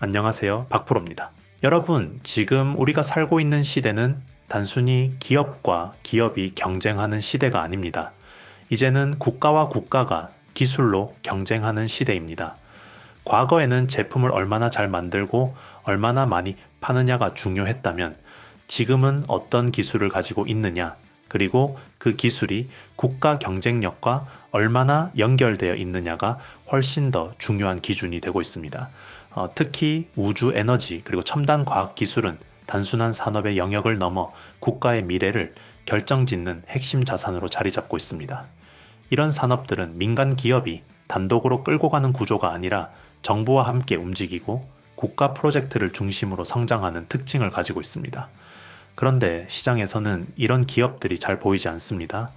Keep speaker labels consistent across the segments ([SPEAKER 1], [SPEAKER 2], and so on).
[SPEAKER 1] 안녕하세요. 박프로입니다. 여러분, 지금 우리가 살고 있는 시대는 단순히 기업과 기업이 경쟁하는 시대가 아닙니다. 이제는 국가와 국가가 기술로 경쟁하는 시대입니다. 과거에는 제품을 얼마나 잘 만들고 얼마나 많이 파느냐가 중요했다면 지금은 어떤 기술을 가지고 있느냐, 그리고 그 기술이 국가 경쟁력과 얼마나 연결되어 있느냐가 훨씬 더 중요한 기준이 되고 있습니다. 특히 우주 에너지 그리고 첨단 과학 기술은 단순한 산업의 영역을 넘어 국가의 미래를 결정짓는 핵심 자산으로 자리 잡고 있습니다. 이런 산업들은 민간 기업이 단독으로 끌고 가는 구조가 아니라 정부와 함께 움직이고 국가 프로젝트를 중심으로 성장하는 특징을 가지고 있습니다. 그런데 시장에서는 이런 기업들이 잘 보이지 않습니다.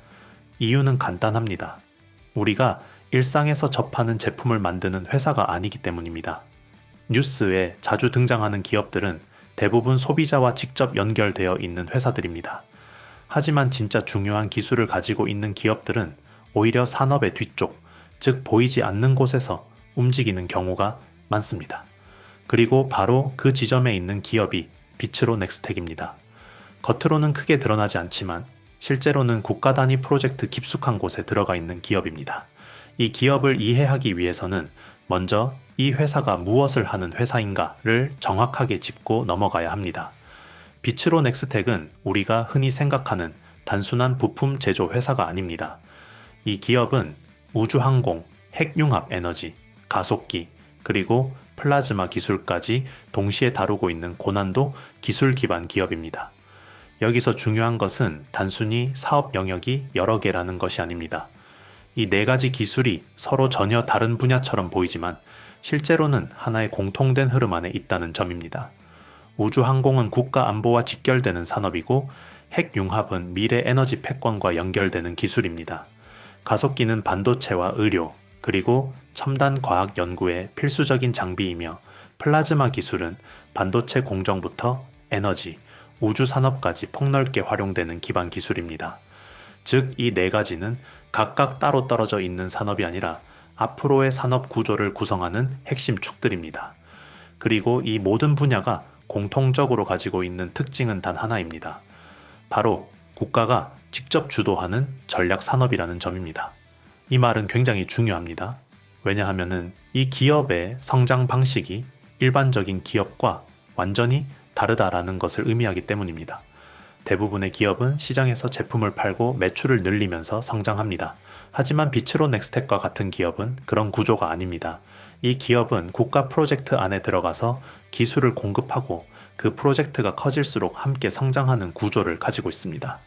[SPEAKER 1] 이유는 간단합니다. 우리가 일상에서 접하는 제품을 만드는 회사가 아니기 때문입니다. 뉴스에 자주 등장하는 기업들은 대부분 소비자와 직접 연결되어 있는 회사들입니다. 하지만 진짜 중요한 기술을 가지고 있는 기업들은 오히려 산업의 뒤쪽, 즉 보이지 않는 곳에서 움직이는 경우가 많습니다. 그리고 바로 그 지점에 있는 기업이 비츠로 넥스텍입니다. 겉으로는 크게 드러나지 않지만 실제로는 국가 단위 프로젝트 깊숙한 곳에 들어가 있는 기업입니다. 이 기업을 이해하기 위해서는 먼저 이 회사가 무엇을 하는 회사인가를 정확하게 짚고 넘어가야 합니다. 비츠로 넥스텍은 우리가 흔히 생각하는 단순한 부품 제조 회사가 아닙니다. 이 기업은 우주항공, 핵융합 에너지, 가속기, 그리고 플라즈마 기술까지 동시에 다루고 있는 고난도 기술 기반 기업입니다. 여기서 중요한 것은 단순히 사업 영역이 여러 개라는 것이 아닙니다. 이 네 가지 기술이 서로 전혀 다른 분야처럼 보이지만 실제로는 하나의 공통된 흐름 안에 있다는 점입니다. 우주항공은 국가 안보와 직결되는 산업이고 핵융합은 미래 에너지 패권과 연결되는 기술입니다. 가속기는 반도체와 의료, 그리고 첨단 과학 연구의 필수적인 장비이며 플라즈마 기술은 반도체 공정부터 에너지, 우주 산업까지 폭넓게 활용되는 기반 기술입니다. 즉, 이 네 가지는 각각 따로 떨어져 있는 산업이 아니라 앞으로의 산업 구조를 구성하는 핵심 축들입니다. 그리고 이 모든 분야가 공통적으로 가지고 있는 특징은 단 하나입니다. 바로 국가가 직접 주도하는 전략 산업이라는 점입니다. 이 말은 굉장히 중요합니다. 왜냐하면 이 기업의 성장 방식이 일반적인 기업과 완전히 다르다라는 것을 의미하기 때문입니다. 대부분의 기업은 시장에서 제품을 팔고 매출을 늘리면서 성장합니다. 하지만 비츠로 넥스텍과 같은 기업은 그런 구조가 아닙니다. 이 기업은 국가 프로젝트 안에 들어가서 기술을 공급하고 그 프로젝트가 커질수록 함께 성장하는 구조를 가지고 있습니다.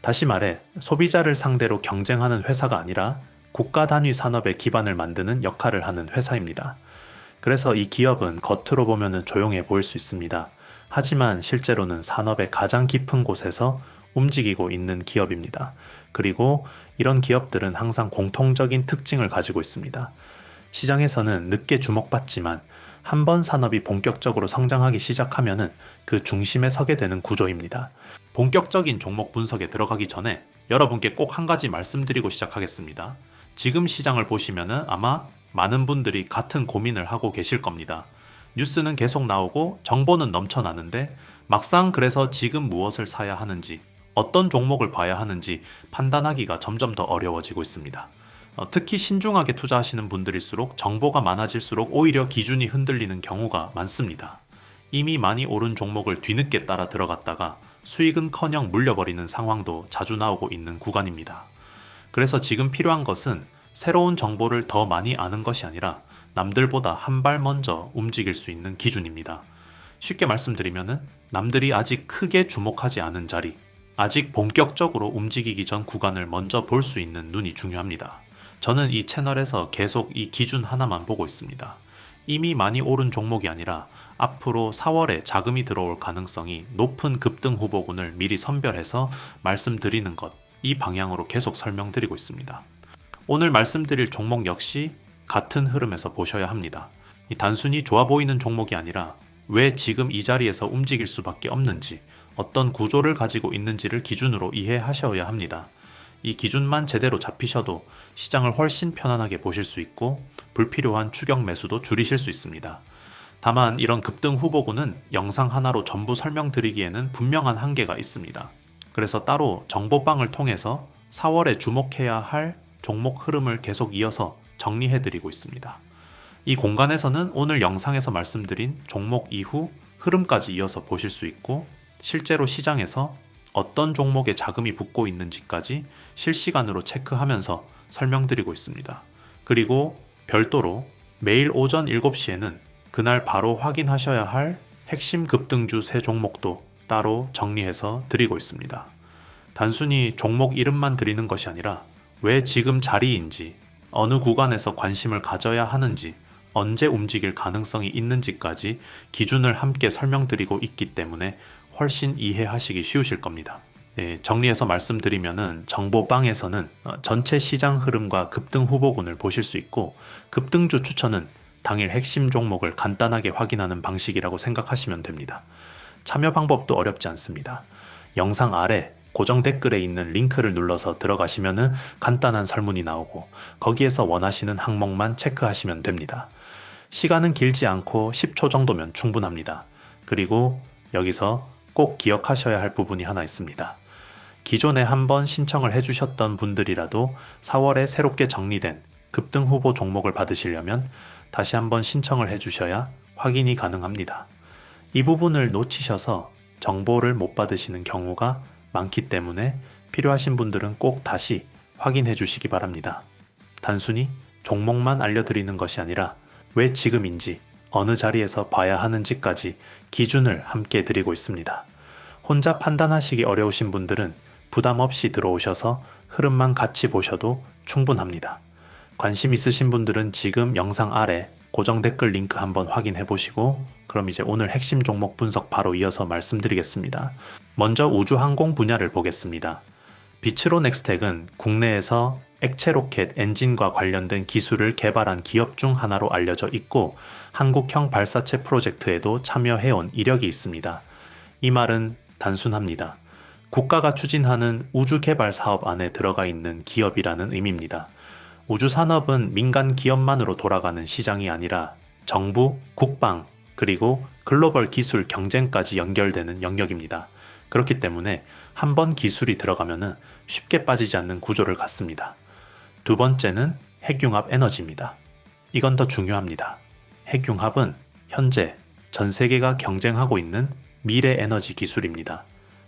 [SPEAKER 1] 다시 말해 소비자를 상대로 경쟁하는 회사가 아니라 국가 단위 산업의 기반을 만드는 역할을 하는 회사입니다. 그래서 이 기업은 겉으로 보면 조용해 보일 수 있습니다. 하지만 실제로는 산업의 가장 깊은 곳에서 움직이고 있는 기업입니다. 그리고 이런 기업들은 항상 공통적인 특징을 가지고 있습니다. 시장에서는 늦게 주목받지만 한 번 산업이 본격적으로 성장하기 시작하면은 그 중심에 서게 되는 구조입니다. 본격적인 종목 분석에 들어가기 전에 여러분께 꼭 한 가지 말씀드리고 시작하겠습니다. 지금 시장을 보시면은 아마 많은 분들이 같은 고민을 하고 계실 겁니다. 뉴스는 계속 나오고 정보는 넘쳐나는데 막상 그래서 지금 무엇을 사야 하는지, 어떤 종목을 봐야 하는지 판단하기가 점점 더 어려워지고 있습니다. 특히 신중하게 투자하시는 분들일수록 정보가 많아질수록 오히려 기준이 흔들리는 경우가 많습니다. 이미 많이 오른 종목을 뒤늦게 따라 들어갔다가 수익은커녕 물려버리는 상황도 자주 나오고 있는 구간입니다. 그래서 지금 필요한 것은 새로운 정보를 더 많이 아는 것이 아니라 남들보다 한 발 먼저 움직일 수 있는 기준입니다. 쉽게 말씀드리면은 남들이 아직 크게 주목하지 않은 자리, 아직 본격적으로 움직이기 전 구간을 먼저 볼 수 있는 눈이 중요합니다. 저는 이 채널에서 계속 이 기준 하나만 보고 있습니다. 이미 많이 오른 종목이 아니라 앞으로 4월에 자금이 들어올 가능성이 높은 급등 후보군을 미리 선별해서 말씀드리는 것, 이 방향으로 계속 설명드리고 있습니다. 오늘 말씀드릴 종목 역시 같은 흐름에서 보셔야 합니다. 단순히 좋아 보이는 종목이 아니라 왜 지금 이 자리에서 움직일 수밖에 없는지, 어떤 구조를 가지고 있는지를 기준으로 이해하셔야 합니다. 이 기준만 제대로 잡히셔도 시장을 훨씬 편안하게 보실 수 있고 불필요한 추격 매수도 줄이실 수 있습니다. 다만 이런 급등 후보군은 영상 하나로 전부 설명드리기에는 분명한 한계가 있습니다. 그래서 따로 정보방을 통해서 4월에 주목해야 할 종목 흐름을 계속 이어서 정리해드리고 있습니다. 이 공간에서는 오늘 영상에서 말씀드린 종목 이후 흐름까지 이어서 보실 수 있고, 실제로 시장에서 어떤 종목에 자금이 붙고 있는지까지 실시간으로 체크하면서 설명드리고 있습니다. 그리고 별도로 매일 오전 7시에는 그날 바로 확인하셔야 할 핵심 급등주 3종목도 따로 정리해서 드리고 있습니다. 단순히 종목 이름만 드리는 것이 아니라 왜 지금 자리인지, 어느 구간에서 관심을 가져야 하는지, 언제 움직일 가능성이 있는지까지 기준을 함께 설명드리고 있기 때문에 훨씬 이해하시기 쉬우실 겁니다. 네, 정리해서 말씀드리면은 정보방에서는 전체 시장 흐름과 급등 후보군을 보실 수 있고, 급등주 추천은 당일 핵심 종목을 간단하게 확인하는 방식이라고 생각하시면 됩니다. 참여 방법도 어렵지 않습니다. 영상 아래 고정 댓글에 있는 링크를 눌러서 들어가시면은 간단한 설문이 나오고, 거기에서 원하시는 항목만 체크하시면 됩니다. 시간은 길지 않고 10초 정도면 충분합니다. 그리고 여기서 꼭 기억하셔야 할 부분이 하나 있습니다. 기존에 한번 신청을 해주셨던 분들이라도 4월에 새롭게 정리된 급등 후보 종목을 받으시려면 다시 한번 신청을 해주셔야 확인이 가능합니다. 이 부분을 놓치셔서 정보를 못 받으시는 경우가 많기 때문에 필요하신 분들은 꼭 다시 확인해 주시기 바랍니다. 단순히 종목만 알려드리는 것이 아니라 왜 지금인지, 어느 자리에서 봐야 하는지까지 기준을 함께 드리고 있습니다. 혼자 판단하시기 어려우신 분들은 부담 없이 들어오셔서 흐름만 같이 보셔도 충분합니다. 관심 있으신 분들은 지금 영상 아래 고정 댓글 링크 한번 확인해 보시고, 그럼 이제 오늘 핵심 종목 분석 바로 이어서 말씀드리겠습니다. 먼저 우주항공 분야를 보겠습니다. 비츠로넥스텍은 국내에서 액체 로켓 엔진과 관련된 기술을 개발한 기업 중 하나로 알려져 있고, 한국형 발사체 프로젝트에도 참여해온 이력이 있습니다. 이 말은 단순합니다. 국가가 추진하는 우주 개발 사업 안에 들어가 있는 기업이라는 의미입니다. 우주 산업은 민간 기업만으로 돌아가는 시장이 아니라 정부, 국방, 그리고 글로벌 기술 경쟁까지 연결되는 영역입니다. 그렇기 때문에 한번 기술이 들어가면은 쉽게 빠지지 않는 구조를 갖습니다. 두 번째는 핵융합 에너지입니다. 이건 더 중요합니다. 핵융합은 현재 전 세계가 경쟁하고 있는 미래 에너지 기술입니다.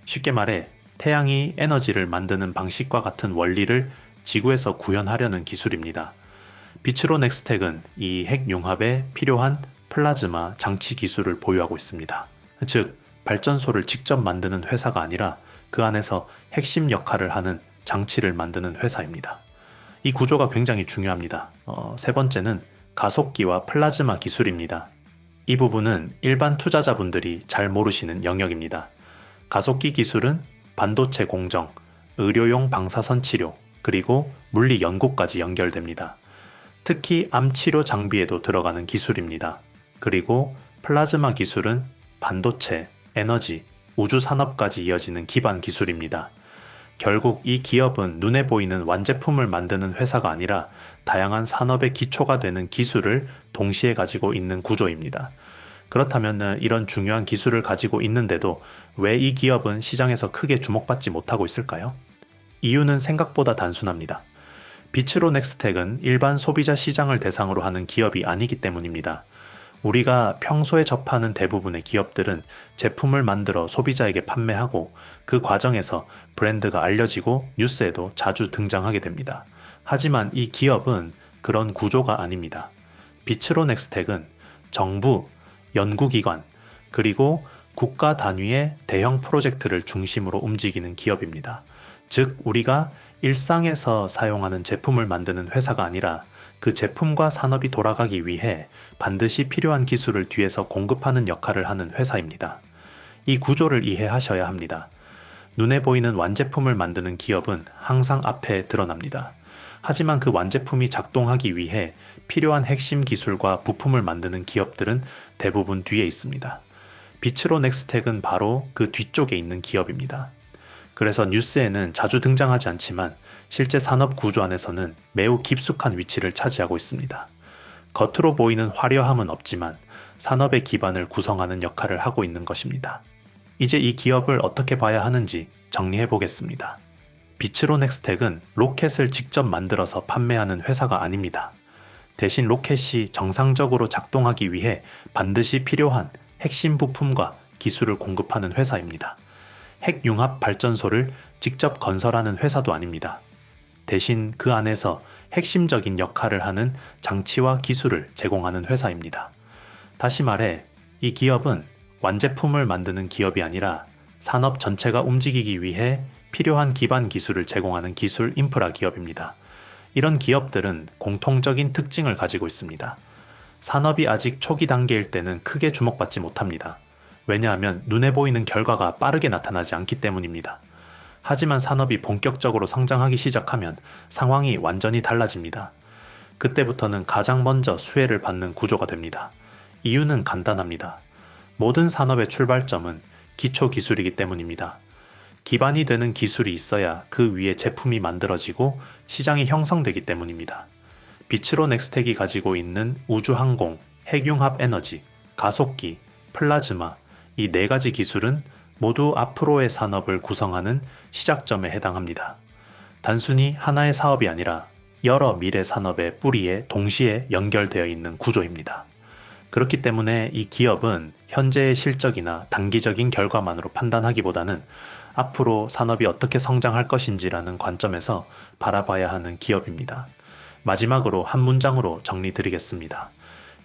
[SPEAKER 1] 쉽게 말해 태양이 에너지를 만드는 방식과 같은 원리를 지구에서 구현하려는 기술입니다. 비츠로넥스텍은 이 핵융합에 필요한 플라즈마 장치 기술을 보유하고 있습니다. 즉, 발전소를 직접 만드는 회사가 아니라 그 안에서 핵심 역할을 하는 장치를 만드는 회사입니다. 이 구조가 굉장히 중요합니다. 세 번째는 가속기와 플라즈마 기술입니다. 이 부분은 일반 투자자분들이 잘 모르시는 영역입니다. 가속기 기술은 반도체 공정, 의료용 방사선 치료, 그리고 물리 연구까지 연결됩니다. 특히 암 치료 장비에도 들어가는 기술입니다. 그리고 플라즈마 기술은 반도체, 에너지, 우주 산업까지 이어지는 기반 기술입니다. 결국 이 기업은 눈에 보이는 완제품을 만드는 회사가 아니라 다양한 산업의 기초가 되는 기술을 동시에 가지고 있는 구조입니다. 그렇다면 이런 중요한 기술을 가지고 있는데도 왜 이 기업은 시장에서 크게 주목받지 못하고 있을까요? 이유는 생각보다 단순합니다. 비츠로넥스텍은 일반 소비자 시장을 대상으로 하는 기업이 아니기 때문입니다. 우리가 평소에 접하는 대부분의 기업들은 제품을 만들어 소비자에게 판매하고, 그 과정에서 브랜드가 알려지고 뉴스에도 자주 등장하게 됩니다. 하지만 이 기업은 그런 구조가 아닙니다. 비츠로넥스텍은 정부, 연구기관, 그리고 국가 단위의 대형 프로젝트를 중심으로 움직이는 기업입니다. 즉, 우리가 일상에서 사용하는 제품을 만드는 회사가 아니라 그 제품과 산업이 돌아가기 위해 반드시 필요한 기술을 뒤에서 공급하는 역할을 하는 회사입니다. 이 구조를 이해하셔야 합니다. 눈에 보이는 완제품을 만드는 기업은 항상 앞에 드러납니다. 하지만 그 완제품이 작동하기 위해 필요한 핵심 기술과 부품을 만드는 기업들은 대부분 뒤에 있습니다. 비츠로넥스텍은 바로 그 뒤쪽에 있는 기업입니다. 그래서 뉴스에는 자주 등장하지 않지만 실제 산업 구조 안에서는 매우 깊숙한 위치를 차지하고 있습니다. 겉으로 보이는 화려함은 없지만 산업의 기반을 구성하는 역할을 하고 있는 것입니다. 이제 이 기업을 어떻게 봐야 하는지 정리해 보겠습니다. 비츠로넥스텍은 로켓을 직접 만들어서 판매하는 회사가 아닙니다. 대신 로켓이 정상적으로 작동하기 위해 반드시 필요한 핵심 부품과 기술을 공급하는 회사입니다. 핵융합 발전소를 직접 건설하는 회사도 아닙니다. 대신 그 안에서 핵심적인 역할을 하는 장치와 기술을 제공하는 회사입니다. 다시 말해, 이 기업은 완제품을 만드는 기업이 아니라 산업 전체가 움직이기 위해 필요한 기반 기술을 제공하는 기술 인프라 기업입니다. 이런 기업들은 공통적인 특징을 가지고 있습니다. 산업이 아직 초기 단계일 때는 크게 주목받지 못합니다. 왜냐하면 눈에 보이는 결과가 빠르게 나타나지 않기 때문입니다. 하지만 산업이 본격적으로 성장하기 시작하면 상황이 완전히 달라집니다. 그때부터는 가장 먼저 수혜를 받는 구조가 됩니다. 이유는 간단합니다. 모든 산업의 출발점은 기초 기술이기 때문입니다. 기반이 되는 기술이 있어야 그 위에 제품이 만들어지고 시장이 형성되기 때문입니다. 비츠로넥스텍이 가지고 있는 우주항공, 핵융합 에너지, 가속기, 플라즈마, 이 네 가지 기술은 모두 앞으로의 산업을 구성하는 시작점에 해당합니다. 단순히 하나의 사업이 아니라 여러 미래 산업의 뿌리에 동시에 연결되어 있는 구조입니다. 그렇기 때문에 이 기업은 현재의 실적이나 단기적인 결과만으로 판단하기보다는 앞으로 산업이 어떻게 성장할 것인지라는 관점에서 바라봐야 하는 기업입니다. 마지막으로 한 문장으로 정리드리겠습니다.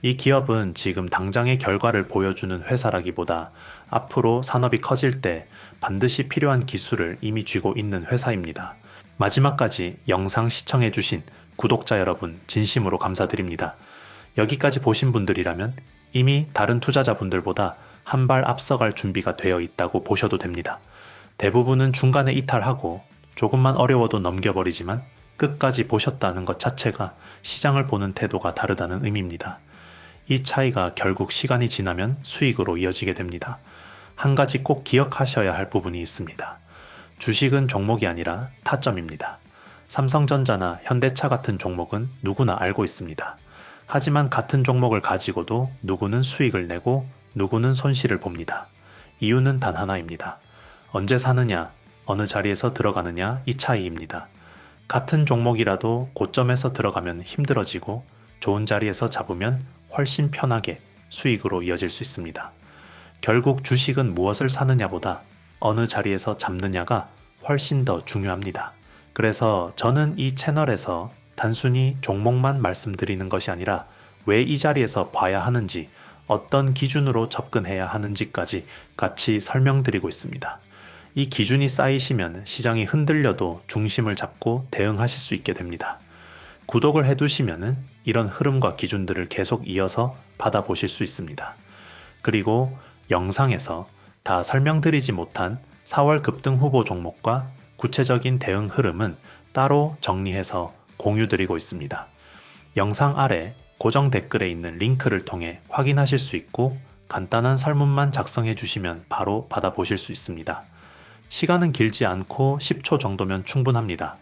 [SPEAKER 1] 이 기업은 지금 당장의 결과를 보여주는 회사라기보다 앞으로 산업이 커질 때 반드시 필요한 기술을 이미 쥐고 있는 회사입니다. 마지막까지 영상 시청해주신 구독자 여러분 진심으로 감사드립니다. 여기까지 보신 분들이라면 이미 다른 투자자분들보다 한 발 앞서갈 준비가 되어 있다고 보셔도 됩니다. 대부분은 중간에 이탈하고 조금만 어려워도 넘겨버리지만 끝까지 보셨다는 것 자체가 시장을 보는 태도가 다르다는 의미입니다. 이 차이가 결국 시간이 지나면 수익으로 이어지게 됩니다. 한 가지 꼭 기억하셔야 할 부분이 있습니다. 주식은 종목이 아니라 타점입니다. 삼성전자나 현대차 같은 종목은 누구나 알고 있습니다. 하지만 같은 종목을 가지고도 누구는 수익을 내고 누구는 손실을 봅니다. 이유는 단 하나입니다. 언제 사느냐, 어느 자리에서 들어가느냐 이 차이입니다. 같은 종목이라도 고점에서 들어가면 힘들어지고 좋은 자리에서 잡으면 훨씬 편하게 수익으로 이어질 수 있습니다. 결국 주식은 무엇을 사느냐보다 어느 자리에서 잡느냐가 훨씬 더 중요합니다. 그래서 저는 이 채널에서 단순히 종목만 말씀드리는 것이 아니라 왜 이 자리에서 봐야 하는지, 어떤 기준으로 접근해야 하는지까지 같이 설명드리고 있습니다. 이 기준이 쌓이시면 시장이 흔들려도 중심을 잡고 대응하실 수 있게 됩니다. 구독을 해두시면 이런 흐름과 기준들을 계속 이어서 받아보실 수 있습니다. 그리고 영상에서 다 설명드리지 못한 4월 급등 후보 종목과 구체적인 대응 흐름은 따로 정리해서 공유드리고 있습니다. 영상 아래 고정 댓글에 있는 링크를 통해 확인하실 수 있고 간단한 설문만 작성해 주시면 바로 받아보실 수 있습니다. 시간은 길지 않고 10초 정도면 충분합니다.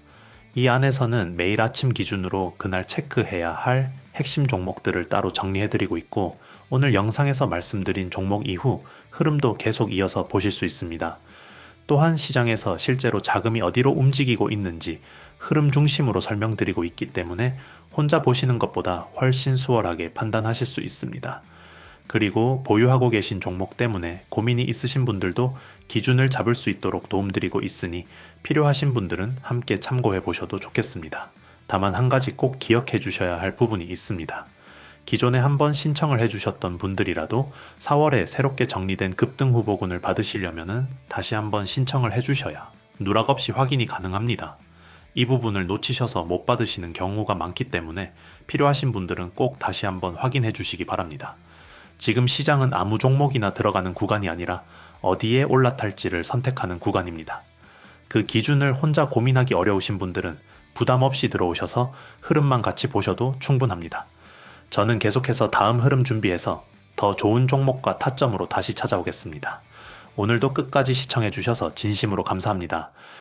[SPEAKER 1] 이 안에서는 매일 아침 기준으로 그날 체크해야 할 핵심 종목들을 따로 정리해드리고 있고 오늘 영상에서 말씀드린 종목 이후 흐름도 계속 이어서 보실 수 있습니다. 또한 시장에서 실제로 자금이 어디로 움직이고 있는지 흐름 중심으로 설명드리고 있기 때문에 혼자 보시는 것보다 훨씬 수월하게 판단하실 수 있습니다. 그리고 보유하고 계신 종목 때문에 고민이 있으신 분들도 기준을 잡을 수 있도록 도움드리고 있으니 필요하신 분들은 함께 참고해 보셔도 좋겠습니다. 다만 한 가지 꼭 기억해 주셔야 할 부분이 있습니다. 기존에 한번 신청을 해주셨던 분들이라도 4월에 새롭게 정리된 급등 후보군을 받으시려면 다시 한번 신청을 해주셔야 누락 없이 확인이 가능합니다. 이 부분을 놓치셔서 못 받으시는 경우가 많기 때문에 필요하신 분들은 꼭 다시 한번 확인해 주시기 바랍니다. 지금 시장은 아무 종목이나 들어가는 구간이 아니라 어디에 올라탈지를 선택하는 구간입니다. 그 기준을 혼자 고민하기 어려우신 분들은 부담 없이 들어오셔서 흐름만 같이 보셔도 충분합니다. 저는 계속해서 다음 흐름 준비해서 더 좋은 종목과 타점으로 다시 찾아오겠습니다. 오늘도 끝까지 시청해 주셔서 진심으로 감사합니다.